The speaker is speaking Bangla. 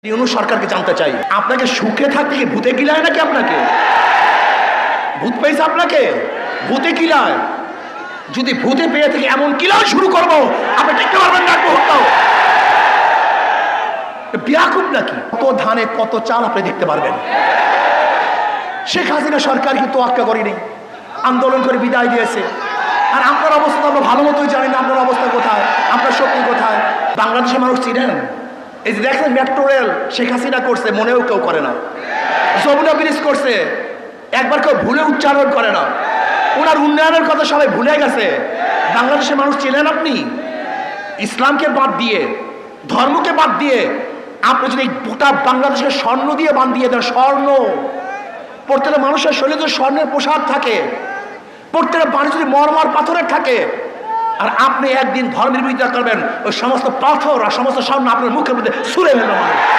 ইউনূস সরকারকে জানতে চাই, আপনাকে সুখে থাকতে কি ভূতে কিলায় নাকি? আপনাকে ভূত পেয়েছে? আপনাকে ভূতে কিলায়? যদি ভূতে পেয়ে থেকে এমন কিলায় শুরু করবো, আপনি দেখতে পারবেন না মুহূর্তেও। বিয়াকুব নাকি? কত ধানে কত চাল আপনি দেখতে পারবেন। শেখ হাসিনা সরকার কিন্তু তোয়াক্কা করেনি, আন্দোলন করে বিদায় দিয়েছে। আর আপনার অবস্থা আমরা ভালো মতোই জানি না, আপনার অবস্থা কোথায়, আপনার শক্তি কোথায়। বাংলাদেশের মানুষ চিনেন? এই যে দেখেন মেট্রো রেল শেখ হাসিনা করছে, মনেও কেউ করে না। যমুনা ব্রিজ করছে, একবার কেউ ভুলে উচ্চারণ করে না। ওনার উন্নয়নের কথা সবাই ভুলে গেছে। বাংলাদেশের মানুষ চিনেন আপনি? ইসলামকে বাদ দিয়ে, ধর্মকে বাদ দিয়ে আপনি যদি গোটা বাংলাদেশকে স্বর্ণ দিয়ে বান্ধিয়ে দেন, স্বর্ণ, প্রত্যেকটা মানুষের শরীরে যদি স্বর্ণের পোশাক থাকে, প্রত্যেকটা বাড়ি যদি মরমর পাথরের থাকে, আর আপনি একদিন ধর্মের বিরোধিতা করবেন, ওই সমস্ত পাথর আর সমস্ত স্বর্ণ আপনার মুখের মধ্যে ছুঁড়ে ফেলবে মানুষ।